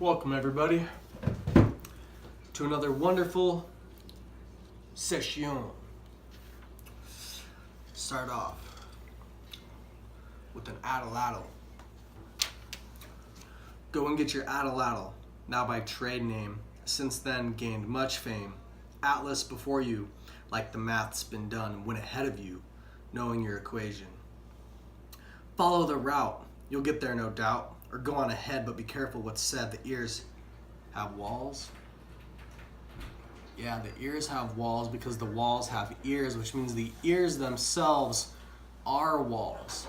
Welcome everybody to another wonderful session. Start off with an addle-addle. Go and get your addle-addle, now by trade name, since then gained much fame. Atlas before you, like the math's been done, went ahead of you, knowing your equation. Follow the route, you'll get there no doubt, or go on ahead, but be careful what's said. The ears have walls. Yeah, the ears have walls because the walls have ears, which means the ears themselves are walls.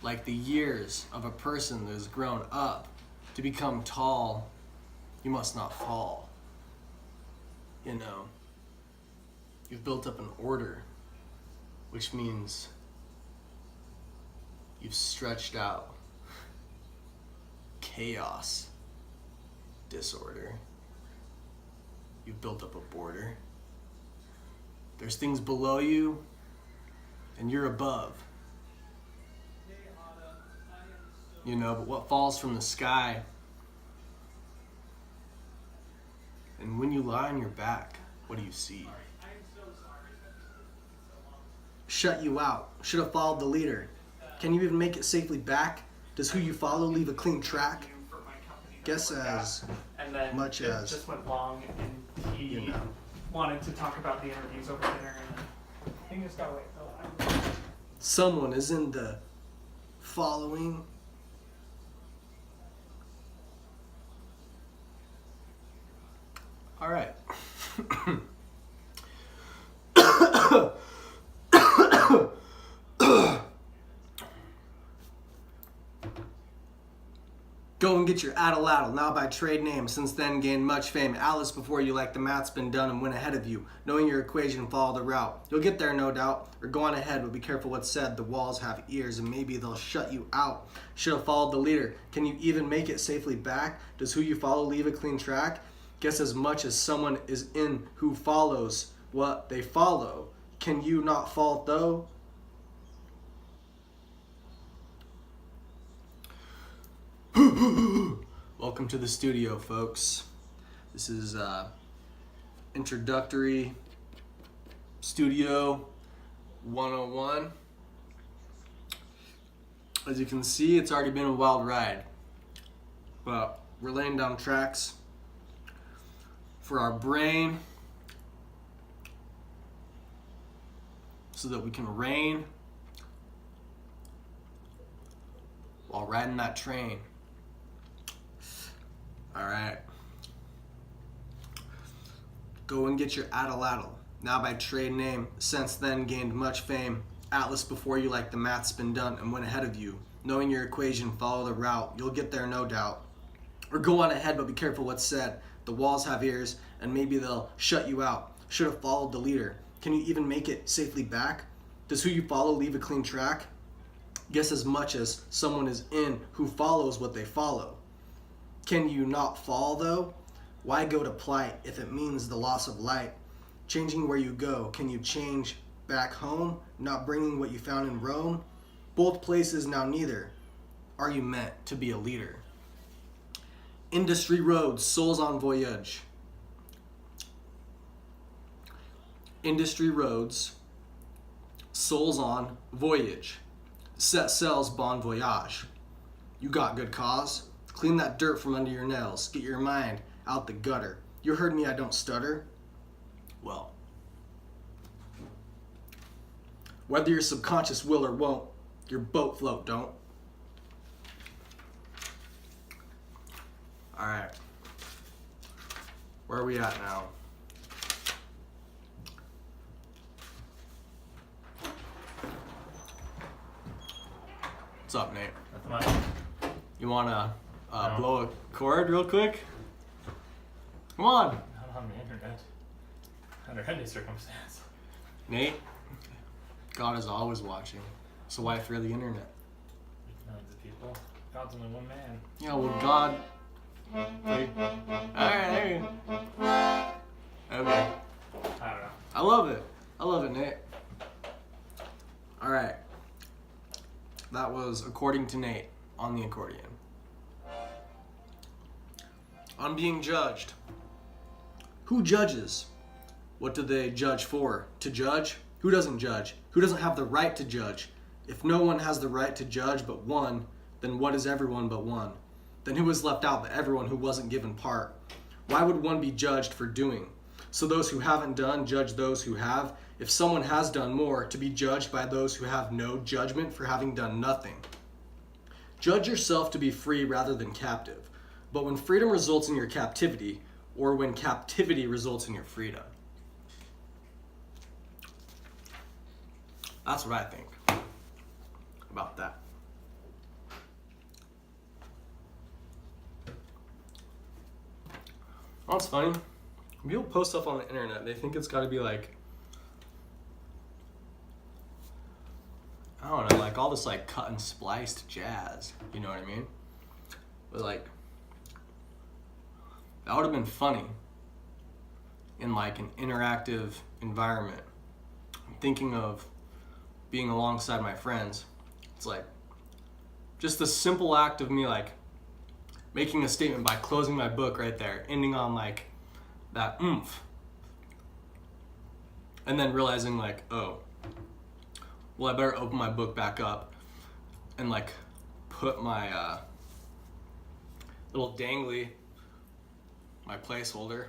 Like the years of a person that has grown up. To become tall, you must not fall. You know, you've built up an order, which means you've stretched out. Chaos, disorder. You've built up a border. There's things below you, and you're above. You know, but what falls from the sky, and when you lie on your back, what do you see? Shut you out. Should have followed the leader. Can you even make it safely back? Does who you follow leave a clean track? Guess as much as just went long, and he wanted to talk about the interviews over dinner, and I think just gotta wait for that. Someone is in the following. All right. Go and get your addle-addle, now by trade name, since then gained much fame. Atlas before you, like the math's been done, and went ahead of you. Knowing your equation, follow the route. You'll get there, no doubt, or go on ahead, but be careful what's said. The walls have ears, and maybe they'll shut you out. Should have followed the leader. Can you even make it safely back? Does who you follow leave a clean track? Guess as much as someone is in who follows what they follow. Can you not fall, though? Welcome to the studio, folks. This is introductory studio 101. As you can see, it's already been a wild ride, but we're laying down tracks for our brain so that we can reign while riding that train. All right. Go and get your addle-addle, now by trade name, since then gained much fame. Atlas before you, like the math's been done, and went ahead of you. Knowing your equation, follow the route. You'll get there, no doubt. Or go on ahead, but be careful what's said. The walls have ears, and maybe they'll shut you out. Should have followed the leader. Can you even make it safely back? Does who you follow leave a clean track? Guess as much as someone is in who follows what they follow. Can you not fall, though? Why go to plight if it means the loss of light? Changing where you go, can you change back home? Not bringing what you found in Rome? Both places, now neither. Are you meant to be a leader? Industry roads, souls on voyage. Industry roads, souls on voyage. Set sails, bon voyage. You got good cause? Clean that dirt from under your nails. Get your mind out the gutter. You heard me, I don't stutter. Well, whether your subconscious will or won't, your boat float don't. All right. Where are we at now? What's up, Nate? Nothing much. You wanna No. blow a chord real quick? Come on. Not on the internet. Under any circumstance. Nate, God is always watching, so why fear the internet? Millions of people. God's only one man. Yeah, well, God. Wait. Alright, there you go. Okay. I don't know. I love it. I love it, Nate. Alright. That was According to Nate on the accordion. I'm being judged. Who judges? What do they judge for? To judge? Who doesn't judge? Who doesn't have the right to judge? If no one has the right to judge but one, then what is everyone but one? Then who was left out but everyone who wasn't given part? Why would one be judged for doing? So those who haven't done judge those who have. If someone has done more, to be judged by those who have no judgment for having done nothing. Judge yourself to be free rather than captive. But when freedom results in your captivity, or when captivity results in your freedom. That's what I think about that. Oh, it's funny. People post stuff on the internet. They think it's got to be like, I don't know, like all this like cut and spliced jazz. You know what I mean? But like, that would have been funny in like an interactive environment. I'm thinking of being alongside my friends. It's like just the simple act of me like making a statement by closing my book right there, ending on like that oomph. And then realizing like, oh, well, I better open my book back up and like put my little dangly, my placeholder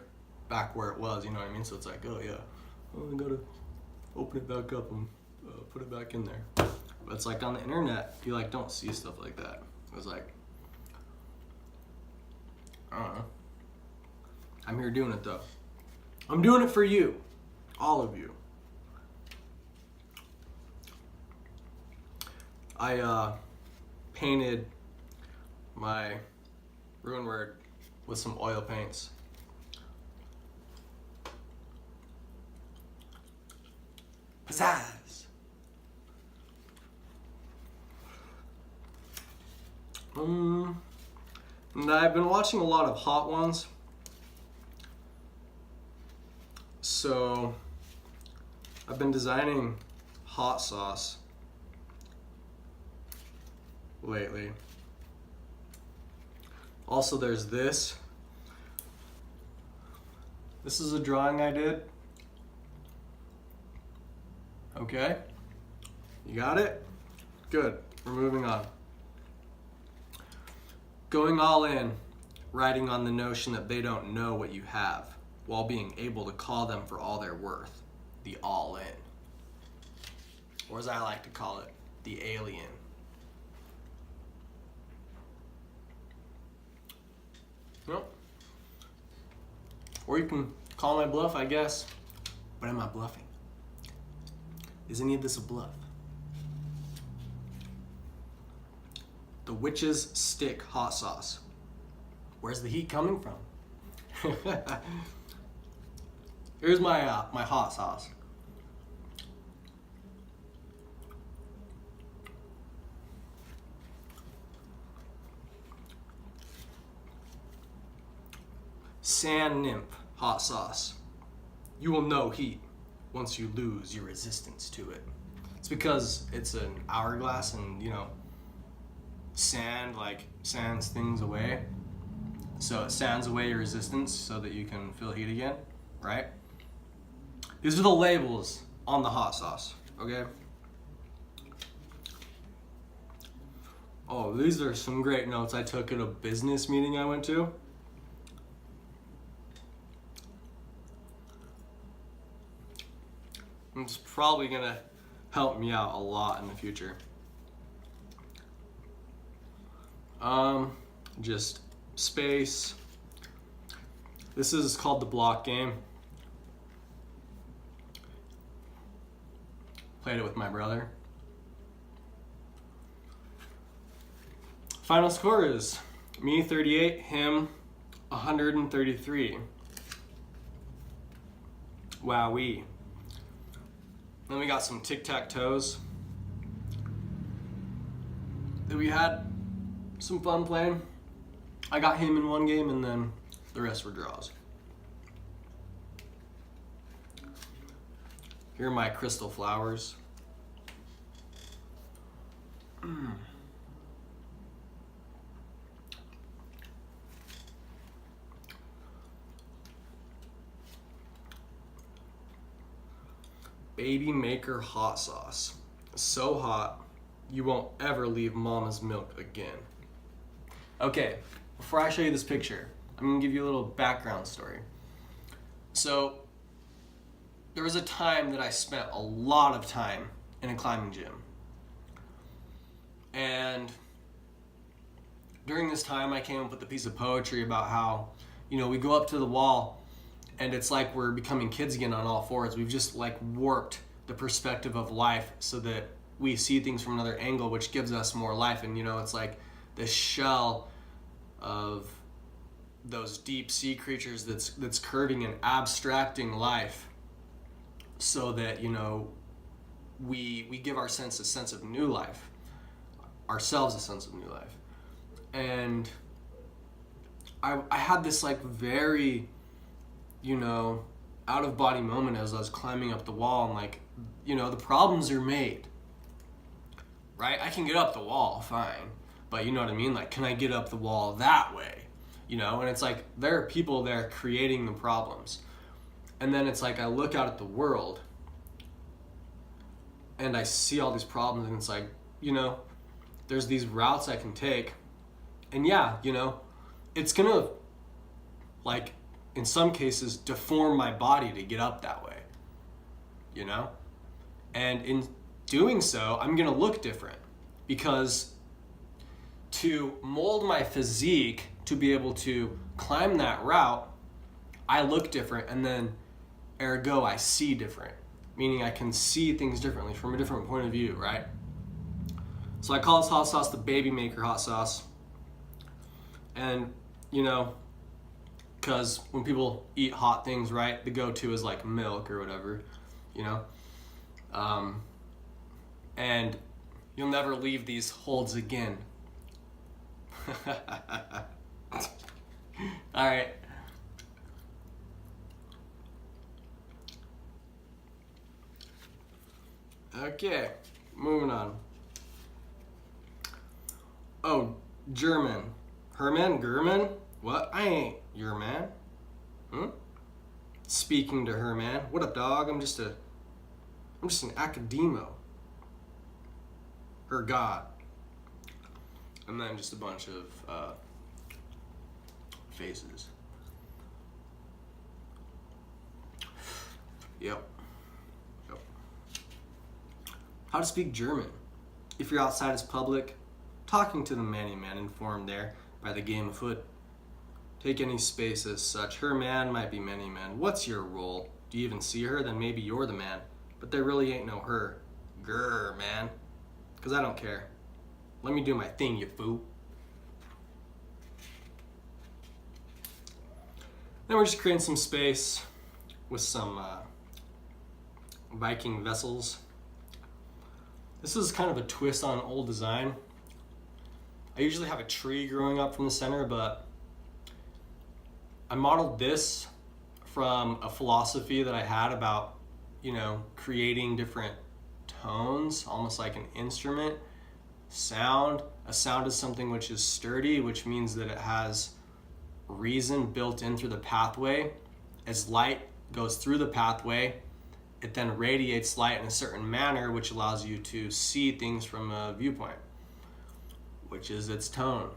back where it was, you know what I mean? So it's like, oh yeah, well, I gotta open it back up and put it back in there. But it's like on the internet, you like don't see stuff like that. It was like, I don't know. I'm here doing it though. I'm doing it for you, all of you. I painted my rune word with some oil paints. Pizzazz! And I've been watching a lot of Hot Ones. So I've been designing hot sauce lately. Also, there's this. This is a drawing I did. Okay. You got it? Good. We're moving on. Going all in, riding on the notion that they don't know what you have, while being able to call them for all they're worth. The all in. Or as I like to call it, the alien. Well, or you can call my bluff, I guess. But am I bluffing? Is any of this a bluff? The Witch's Stick hot sauce. Where's the heat coming from? Here's my my hot sauce. Sand Nymph hot sauce. You will know heat once you lose your resistance to it. It's because it's an hourglass and, you know, sand like sands things away. So it sands away your resistance so that you can feel heat again, right? These are the labels on the hot sauce, okay? Oh, these are some great notes I took at a business meeting I went to. It's probably gonna help me out a lot in the future. Just space. This is called the block game. Played it with my brother. Final score is me 38, him 133. Wowee. Then we got some tic-tac-toes that we had some fun playing. I got him in one game and then the rest were draws. Here are my crystal flowers. Baby maker hot sauce. So hot, you won't ever leave mama's milk again. Okay, before I show you this picture, I'm gonna give you a little background story. So, there was a time that I spent a lot of time in a climbing gym. And during this time, I came up with a piece of poetry about how, we go up to the wall and it's like we're becoming kids again on all fours. We've just like warped the perspective of life so that we see things from another angle, which gives us more life. And, it's like the shell of those deep sea creatures that's curving and abstracting life so that, we give our sense a sense of new life, ourselves a sense of new life. And I had this like very, out of body moment as I was climbing up the wall, and like, the problems are made, right? I can get up the wall, fine. But you know what I mean? Like, can I get up the wall that way? And it's like, there are people there creating the problems. And then it's like, I look out at the world and I see all these problems, and it's like, there's these routes I can take. And yeah, it's gonna, like, in some cases, deform my body to get up that way, And in doing so, I'm gonna look different, because to mold my physique to be able to climb that route, I look different, and then ergo I see different, meaning I can see things differently from a different point of view, right? So I call this hot sauce the baby maker hot sauce. And, because when people eat hot things, right, the go-to is like milk or whatever, and you'll never leave these holds again. All right. Okay, moving on. Oh, German. Herman? German? What? I ain't your man. Speaking to her, man. What up, dog? I'm just an academo. Her god. And then just a bunch of faces. Yep. How to speak German. If you're outside as public, talking to the many man informed there by the game afoot. Take any space as such. Her man might be many men. What's your role? Do you even see her? Then maybe you're the man. But there really ain't no her. Grr, man. 'Cause I don't care. Let me do my thing, you fool. Then we're just creating some space with some Viking vessels. This is kind of a twist on an old design. I usually have a tree growing up from the center, but I modeled this from a philosophy that I had about, creating different tones, almost like an instrument. Sound. A sound is something which is sturdy, which means that it has reason built in through the pathway. As light goes through the pathway, it then radiates light in a certain manner, which allows you to see things from a viewpoint, which is its tone.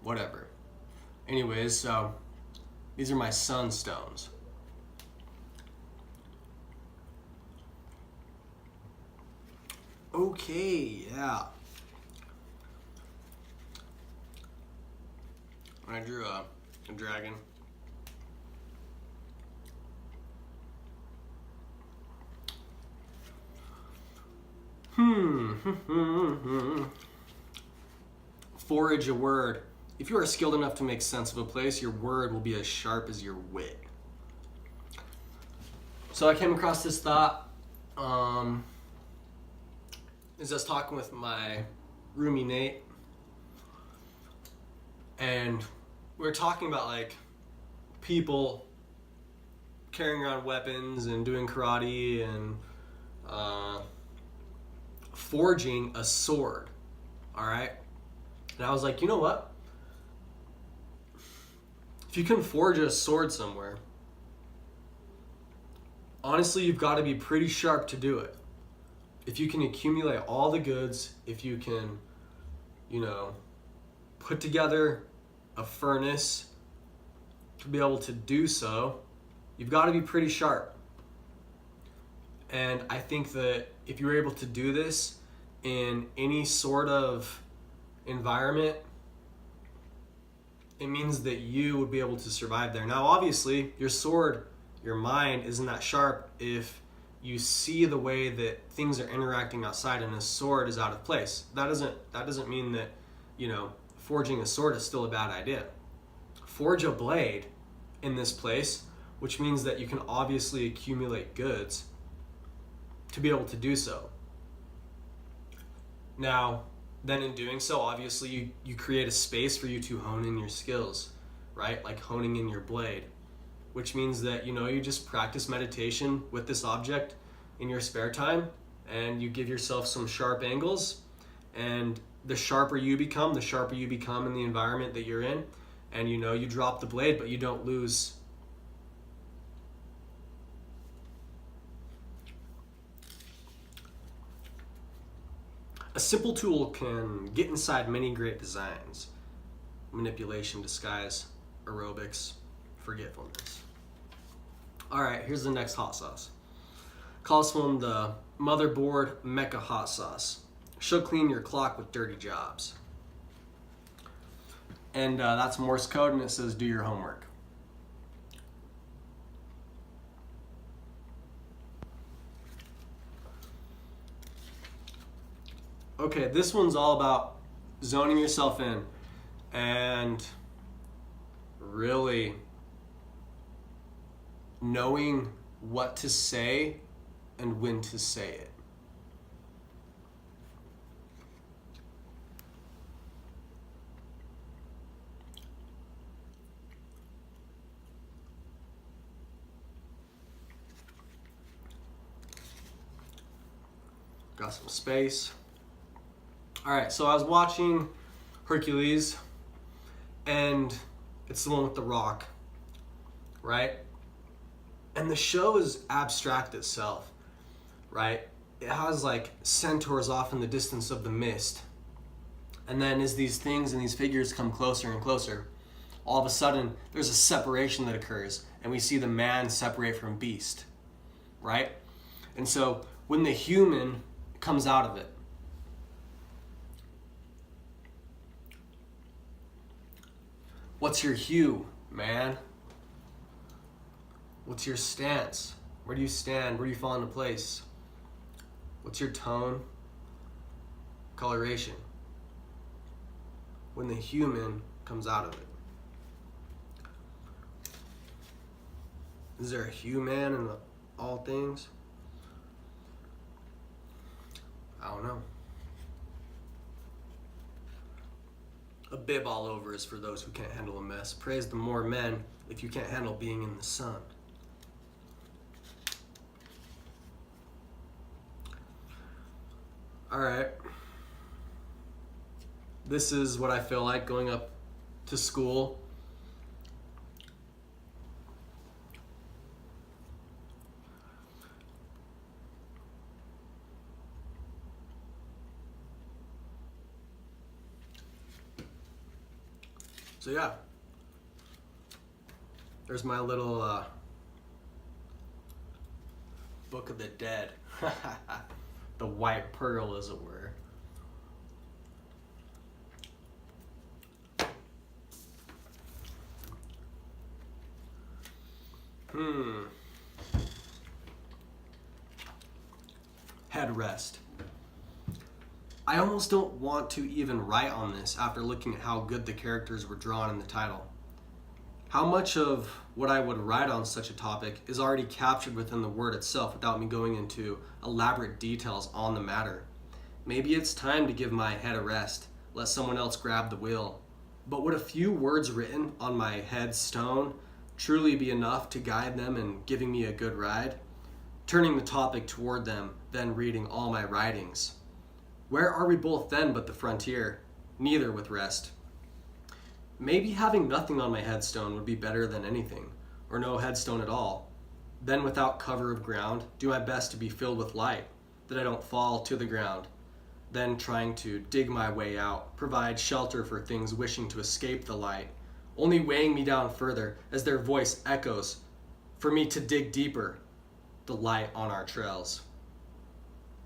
Whatever. Anyways, so these are my sunstones. Okay, yeah. I drew a dragon. Forage a word. If you are skilled enough to make sense of a place, your word will be as sharp as your wit. So I came across this thought as I was talking with my roomie Nate, and we were talking about like people carrying around weapons and doing karate and forging a sword. All right. And I was like, you know what? If you can forge a sword somewhere, honestly, you've got to be pretty sharp to do it. If you can accumulate all the goods, if you can, put together a furnace to be able to do so, you've got to be pretty sharp. And I think that if you're able to do this in any sort of environment, it means that you would be able to survive there. Now, obviously, your sword, your mind isn't that sharp if you see the way that things are interacting outside and a sword is out of place. That doesn't mean that, forging a sword is still a bad idea. Forge a blade in this place, which means that you can obviously accumulate goods to be able to do so. Now, then in doing so, obviously you create a space for you to hone in your skills, right? Like honing in your blade, which means that, you just practice meditation with this object in your spare time, and you give yourself some sharp angles, and the sharper you become in the environment that you're in, and you drop the blade, but you don't lose. A simple tool can get inside many great designs: manipulation, disguise, aerobics, forgetfulness. All right, here's the next hot sauce. Calls from the motherboard Mecha hot sauce. She'll clean your clock with dirty jobs. And that's Morse code, and it says do your homework. Okay, this one's all about zoning yourself in and really knowing what to say and when to say it. Got some space. All right, so I was watching Hercules, and it's the one with the rock, right? And the show is abstract itself, right? It has like centaurs off in the distance of the mist. And then as these things and these figures come closer and closer, all of a sudden there's a separation that occurs, and we see the man separate from beast, right? And so when the human comes out of it, what's your hue, man? What's your stance? Where do you stand? Where do you fall into place? What's your tone? Coloration. When the human comes out of it. Is there a hue, man, in all things? I don't know. A bib all over is for those who can't handle a mess. Praise the more men if you can't handle being in the sun. All right. This is what I feel like going up to school. So yeah, there's my little Book of the Dead. The white pearl, as it were. Headrest. I almost don't want to even write on this after looking at how good the characters were drawn in the title. How much of what I would write on such a topic is already captured within the word itself without me going into elaborate details on the matter? Maybe it's time to give my head a rest, let someone else grab the wheel. But would a few words written on my headstone truly be enough to guide them in giving me a good ride? Turning the topic toward them, then reading all my writings. Where are we both then but the frontier, neither with rest? Maybe having nothing on my headstone would be better than anything, or no headstone at all. Then without cover of ground, do my best to be filled with light, that I don't fall to the ground. Then trying to dig my way out, provide shelter for things wishing to escape the light, only weighing me down further as their voice echoes, for me to dig deeper, the light on our trails.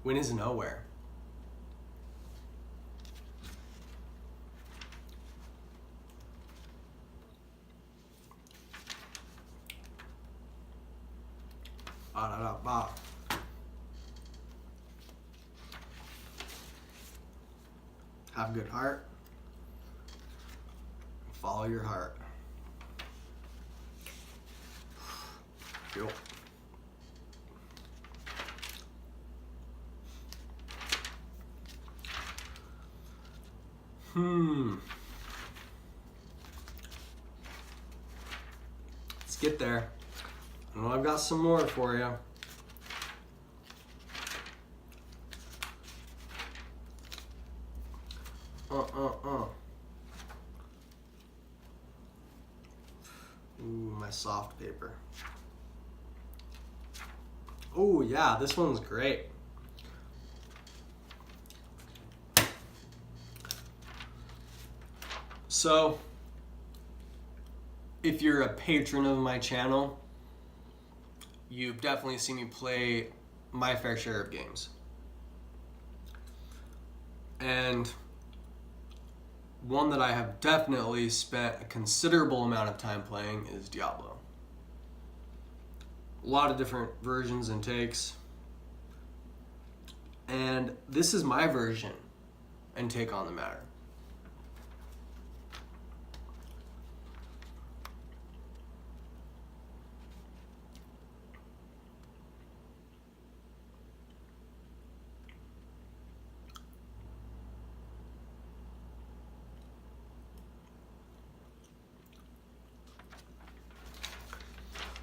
When is nowhere. Ba-da-da-ba. Have a good heart. Follow your heart. Yo. Let's get there. I know I've got some more for you. Ooh, my soft paper. Oh yeah, this one's great. So, if you're a patron of my channel, you've definitely seen me play my fair share of games. And one that I have definitely spent a considerable amount of time playing is Diablo. A lot of different versions and takes. And this is my version and take on the matter.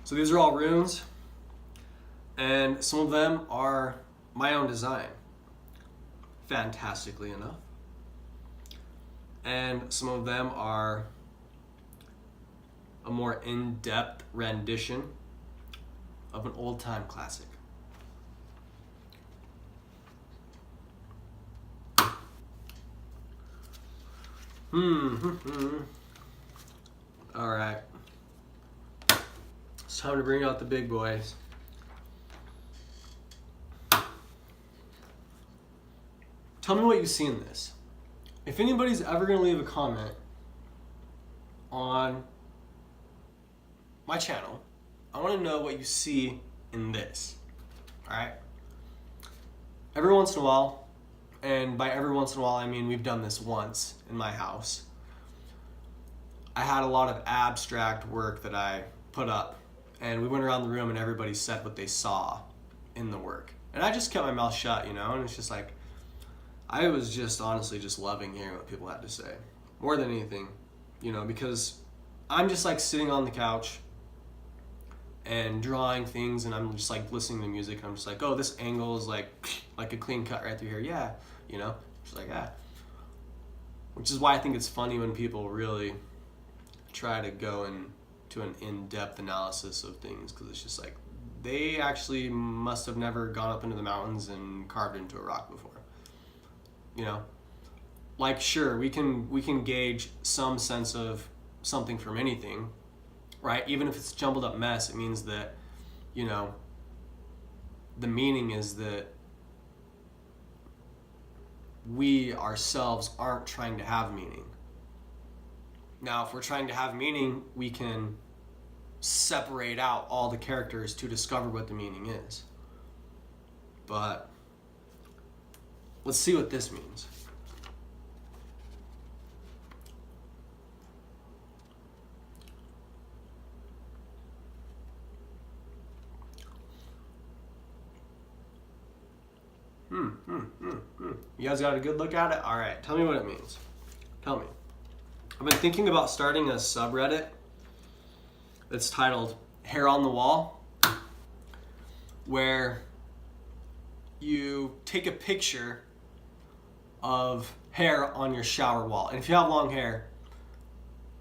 So these are all runes, and some of them are my own design, fantastically enough. And some of them are a more in-depth rendition of an old-time classic. All right. It's time to bring out the big boys. Tell me what you see in this. If anybody's ever going to leave a comment on my channel, I want to know what you see in this. Alright? Every once in a while, and by every once in a while I mean we've done this once in my house, I had a lot of abstract work that I put up. And we went around the room and everybody said what they saw in the work. And I just kept my mouth shut, you know, and it's just like, I was just honestly just loving hearing what people had to say. More than anything, you know, because I'm just like sitting on the couch and drawing things and I'm just like listening to music and I'm just like, oh, this angle is like a clean cut right through here. Yeah, you know, just like that. Which is why I think it's funny when people really try to go and to an in-depth analysis of things, because it's just like they actually must have never gone up into the mountains and carved into a rock before, you know. Like, sure, we can gauge some sense of something from anything, right? Even if it's a jumbled up mess, it means that, you know, the meaning is that we ourselves aren't trying to have meaning. Now, if we're trying to have meaning, we can separate out all the characters to discover what the meaning is. But let's see what this means. You guys got a good look at it? All right, tell me what it means. Tell me. I've been thinking about starting a subreddit that's titled Hair on the Wall, where you take a picture of hair on your shower wall. And if you have long hair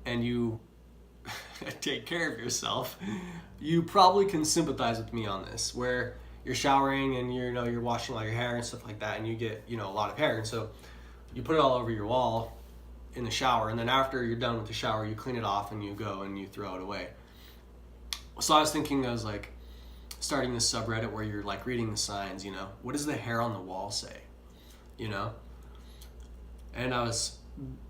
and you take care of yourself, you probably can sympathize with me on this, where you're showering and you're washing all your hair and stuff like that, and you get a lot of hair, and so you put it all over your wall in the shower, and then after you're done with the shower, you clean it off and you go and you throw it away. So I was thinking, I was like starting this subreddit where you're like reading the signs, what does the hair on the wall say, and I was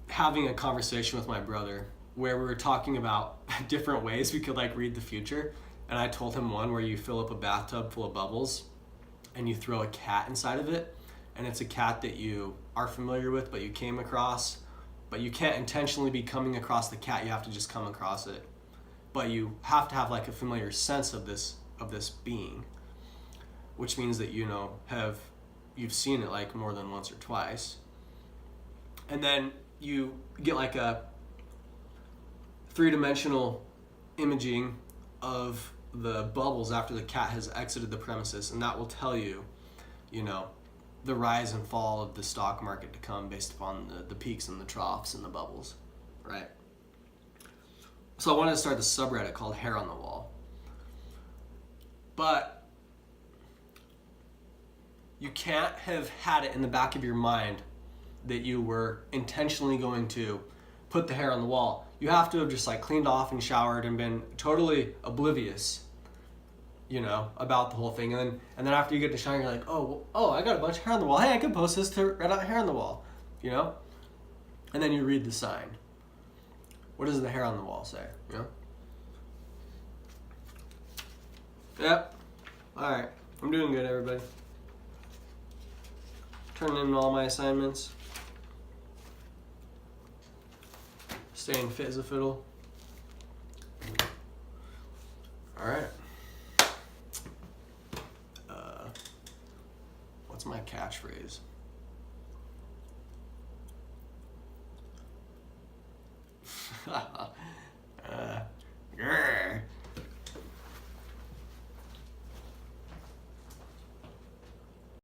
having a conversation with my brother where we were talking about different ways we could like read the future, and I told him one where you fill up a bathtub full of bubbles and you throw a cat inside of it, and it's a cat that you are familiar with but you came across, but you can't intentionally be coming across the cat, you have to just come across it, but you have to have like a familiar sense of this being, which means that you've seen it like more than once or twice. And then you get like a 3-dimensional imaging of the bubbles after the cat has exited the premises, and that will tell you, the rise and fall of the stock market to come based upon the peaks and the troughs and the bubbles, right? So I wanted to start the subreddit called Hair on the Wall. But you can't have had it in the back of your mind that you were intentionally going to put the hair on the wall. You have to have just like cleaned off and showered and been totally oblivious, about the whole thing. And then after you get to shower, you're like, oh, I got a bunch of hair on the wall. Hey, I could post this to write out hair on the wall, And then you read the sign. What does the hair on the wall say, Yep. All right. I'm doing good, everybody. Turning in all my assignments. Staying fit as a fiddle. All right. What's my catchphrase? Grr.